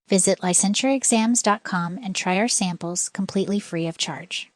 Visit licensureexams.com and try our samples completely free of charge.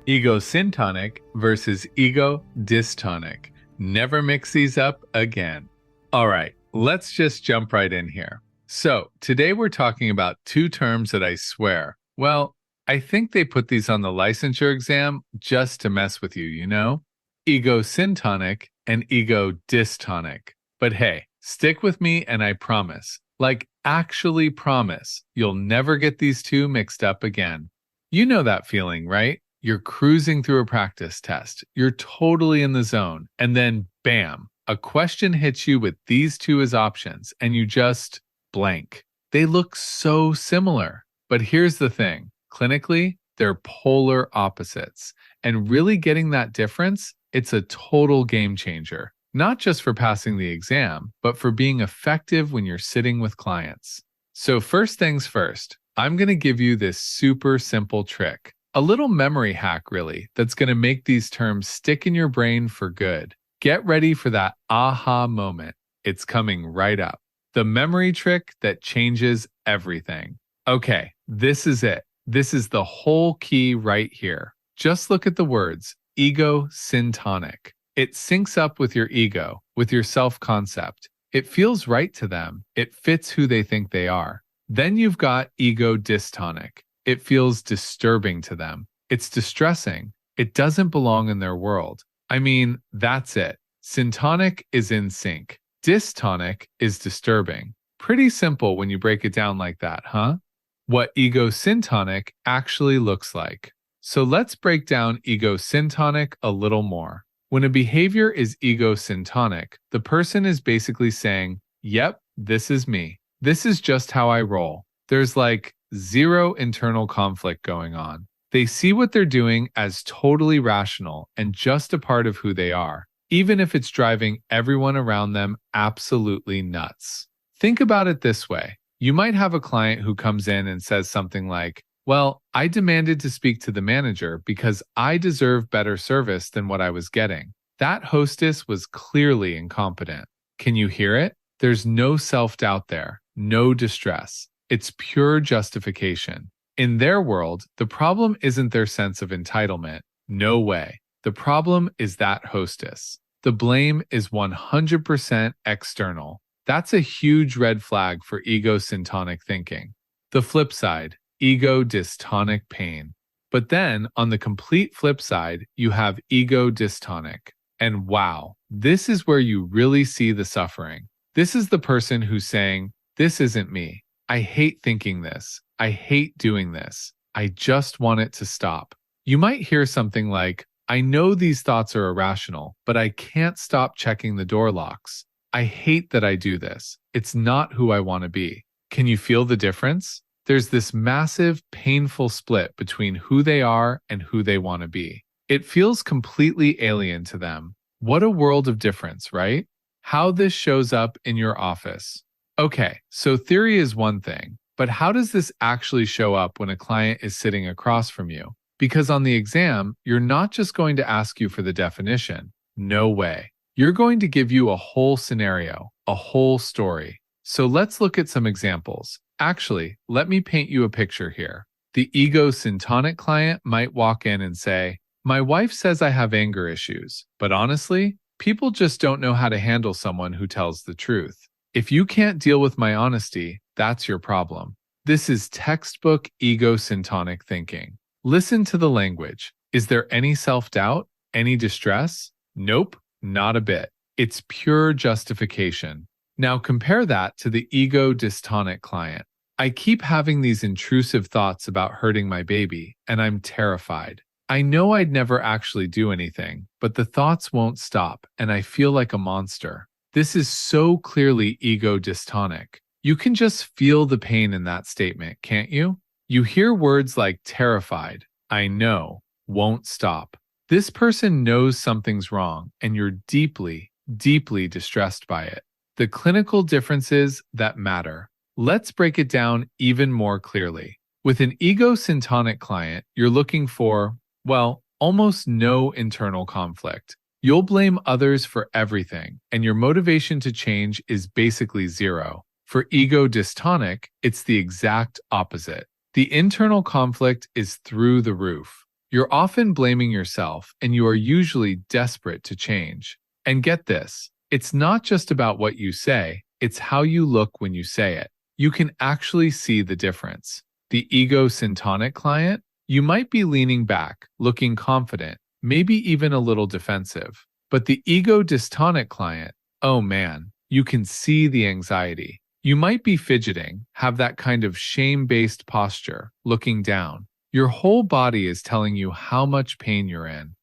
Ego syntonic versus ego dystonic. Never mix these up again. All right, let's just jump right in here. So today we're talking about two terms that I swear, well, I think they put these on the licensure exam just to mess with you, you know? Ego syntonic and ego dystonic. But hey, stick with me and I promise, like actually promise, you'll never get these two mixed up again. You know that feeling, right? You're cruising through a practice test, you're totally in the zone, and then bam, a question hits you with these two as options, and you just blank. They look so similar. But here's the thing, clinically, they're polar opposites. And really getting that difference, it's a total game changer. Not just for passing the exam, but for being effective when you're sitting with clients. So first things first, I'm going to give you this super simple trick. A little memory hack, really, that's going to make these terms stick in your brain for good. Get ready for that aha moment. It's coming right up. The memory trick that changes everything. Okay, this is it. This is the whole key right here. Just look at the words, ego syntonic. It syncs up with your ego, with your self-concept. It feels right to them. It fits who they think they are. Then you've got ego dystonic. It feels disturbing to them. It's distressing. It doesn't belong in their world. I mean, that's it. Syntonic is in sync. Dystonic is disturbing. Pretty simple when you break it down like that, huh? What ego syntonic actually looks like. So let's break down ego syntonic a little more. When a behavior is ego syntonic, the person is basically saying, yep, this is me. This is just how I roll. There's like zero internal conflict going on. They see what they're doing as totally rational and just a part of who they are, even if it's driving everyone around them absolutely nuts. Think about it this way. You might have a client who comes in and says something like, well, I demanded to speak to the manager because I deserve better service than what I was getting. That hostess was clearly incompetent. Can you hear it? There's no self-doubt there, no distress. It's pure justification. In their world, the problem isn't their sense of entitlement. No way. The problem is that hostess. The blame is 100% external. That's a huge red flag for ego syntonic thinking. The flip side, ego dystonic pain. But then, on the complete flip side, you have ego dystonic. And wow, this is where you really see the suffering. This is the person who's saying, this isn't me. I hate thinking this. I hate doing this. I just want it to stop. You might hear something like, I know these thoughts are irrational, but I can't stop checking the door locks. I hate that I do this. It's not who I want to be. Can you feel the difference? There's this massive, painful split between who they are and who they want to be. It feels completely alien to them. What a world of difference, right? How this shows up in your office. Okay, so theory is one thing, but how does this actually show up when a client is sitting across from you? Because on the exam, you're not just going to ask you for the definition. No way. You're going to give you a whole scenario, a whole story. So let's look at some examples. Actually, let me paint you a picture here. The ego syntonic client might walk in and say, my wife says I have anger issues, but honestly, people just don't know how to handle someone who tells the truth. If you can't deal with my honesty, that's your problem. This is textbook ego syntonic thinking. Listen to the language. Is there any self-doubt? Any distress? Nope, not a bit. It's pure justification. Now compare that to the ego dystonic client. I keep having these intrusive thoughts about hurting my baby, and I'm terrified. I know I'd never actually do anything, but the thoughts won't stop, and I feel like a monster. This is so clearly ego dystonic. You can just feel the pain in that statement, can't you? You hear words like terrified, I know, won't stop. This person knows something's wrong, and you're deeply, deeply distressed by it. The clinical differences that matter. Let's break it down even more clearly. With an ego syntonic client, you're looking for, well, almost no internal conflict. You'll blame others for everything, and your motivation to change is basically zero. For ego dystonic, it's the exact opposite. The internal conflict is through the roof. You're often blaming yourself, and you are usually desperate to change. And get this, it's not just about what you say, it's how you look when you say it. You can actually see the difference. The ego syntonic client, you might be leaning back, looking confident, maybe even a little defensive. But the ego dystonic client, oh man, you can see the anxiety. You might be fidgeting, have that kind of shame-based posture, looking down. Your whole body is telling you how much pain you're in.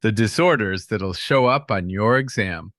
The disorders that'll show up on your exam.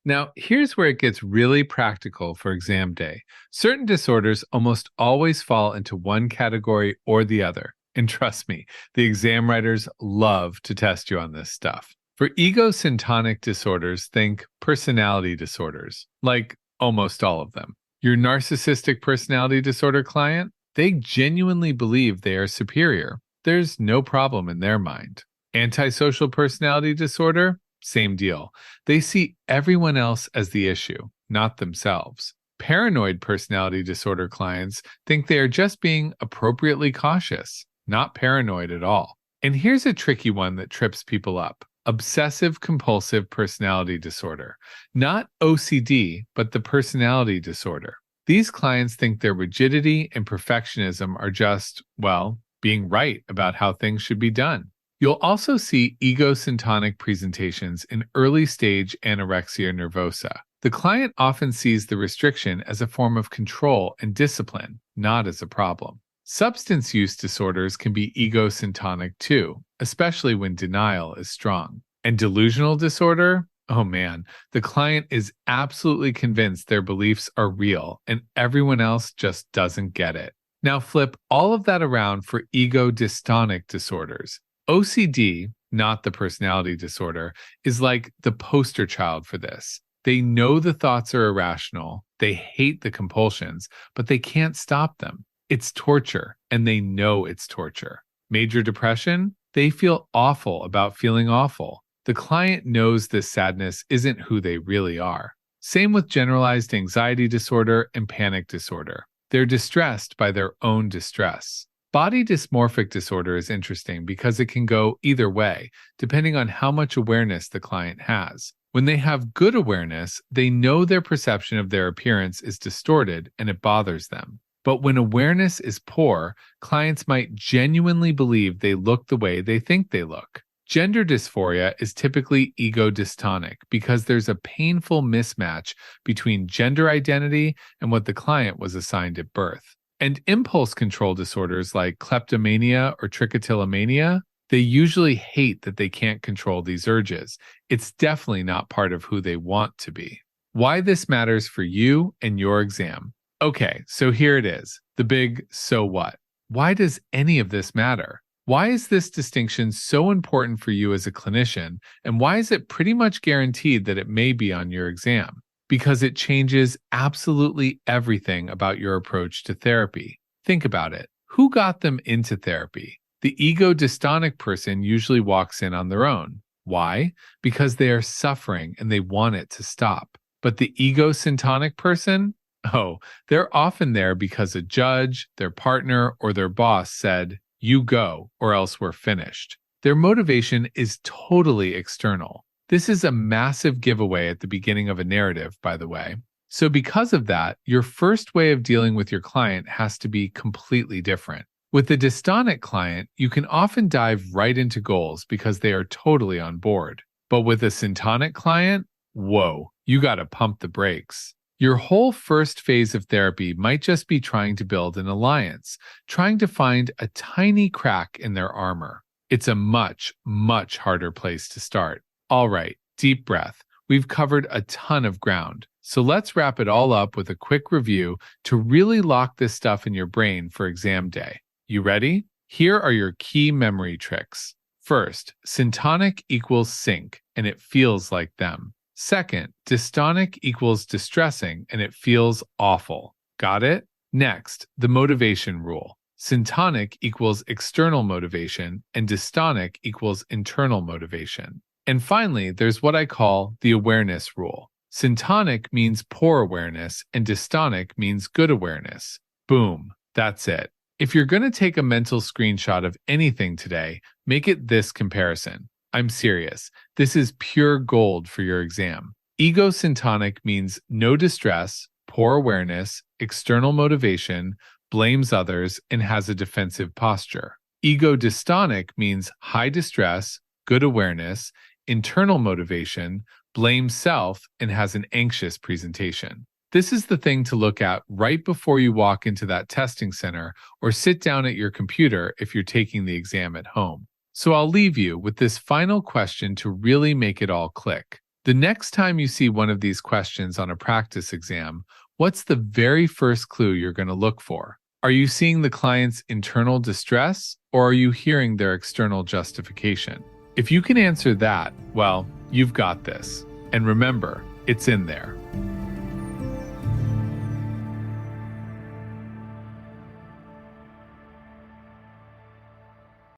Now, here's where it gets really practical for exam day. Certain disorders almost always fall into one category or the other. And trust me, the exam writers love to test you on this stuff. For ego syntonic disorders, think personality disorders, like almost all of them. Your narcissistic personality disorder client, they genuinely believe they are superior. There's no problem in their mind. Antisocial personality disorder, same deal. They see everyone else as the issue, not themselves. Paranoid personality disorder clients think they are just being appropriately cautious, not paranoid at all. And here's a tricky one that trips people up. Obsessive compulsive personality disorder. Not OCD, but the personality disorder. These clients think their rigidity and perfectionism are just, well, being right about how things should be done. You'll also see ego syntonic presentations in early stage anorexia nervosa. The client often sees the restriction as a form of control and discipline, not as a problem. Substance use disorders can be ego syntonic too, especially when denial is strong. And delusional disorder? Oh man, the client is absolutely convinced their beliefs are real and everyone else just doesn't get it. Now flip all of that around for ego dystonic disorders. OCD, not the personality disorder, is like the poster child for this. They know the thoughts are irrational, they hate the compulsions, but they can't stop them. It's torture, and they know it's torture. Major depression? They feel awful about feeling awful. The client knows this sadness isn't who they really are. Same with generalized anxiety disorder and panic disorder. They're distressed by their own distress. Body dysmorphic disorder is interesting because it can go either way, depending on how much awareness the client has. When they have good awareness, they know their perception of their appearance is distorted and it bothers them. But when awareness is poor, clients might genuinely believe they look the way they think they look. Gender dysphoria is typically ego dystonic because there's a painful mismatch between gender identity and what the client was assigned at birth. And impulse control disorders like kleptomania or trichotillomania, they usually hate that they can't control these urges. It's definitely not part of who they want to be. Why this matters for you and your exam. Okay, so here it is, the big so what. Why does any of this matter? Why is this distinction so important for you as a clinician, and why is it pretty much guaranteed that it may be on your exam? Because it changes absolutely everything about your approach to therapy. Think about it. Who got them into therapy? The ego dystonic person usually walks in on their own. Why? Because they are suffering and they want it to stop. But the ego syntonic person? Oh, they're often there because a judge, their partner, or their boss said, "You go, or else we're finished." Their motivation is totally external. This is a massive giveaway at the beginning of a narrative, by the way. So because of that, your first way of dealing with your client has to be completely different. With the dystonic client, you can often dive right into goals because they are totally on board. But with a syntonic client, whoa, you gotta pump the brakes. Your whole first phase of therapy might just be trying to build an alliance, trying to find a tiny crack in their armor. It's a much, much harder place to start. All right, deep breath. We've covered a ton of ground. So let's wrap it all up with a quick review to really lock this stuff in your brain for exam day. You ready? Here are your key memory tricks. First, syntonic equals sync, and it feels like them. Second, dystonic equals distressing, and it feels awful. Got it? Next, the motivation rule. Syntonic equals external motivation, and dystonic equals internal motivation. And finally, there's what I call the awareness rule. Syntonic means poor awareness, and dystonic means good awareness. Boom, that's it. If you're going to take a mental screenshot of anything today, make it this comparison. I'm serious. This is pure gold for your exam. Ego syntonic means no distress, poor awareness, external motivation, blames others, and has a defensive posture. Ego dystonic means high distress, good awareness, internal motivation, blames self, and has an anxious presentation. This is the thing to look at right before you walk into that testing center or sit down at your computer if you're taking the exam at home. So I'll leave you with this final question to really make it all click. The next time you see one of these questions on a practice exam, what's the very first clue you're going to look for? Are you seeing the client's internal distress, or are you hearing their external justification? If you can answer that, well, you've got this. And remember, it's in there.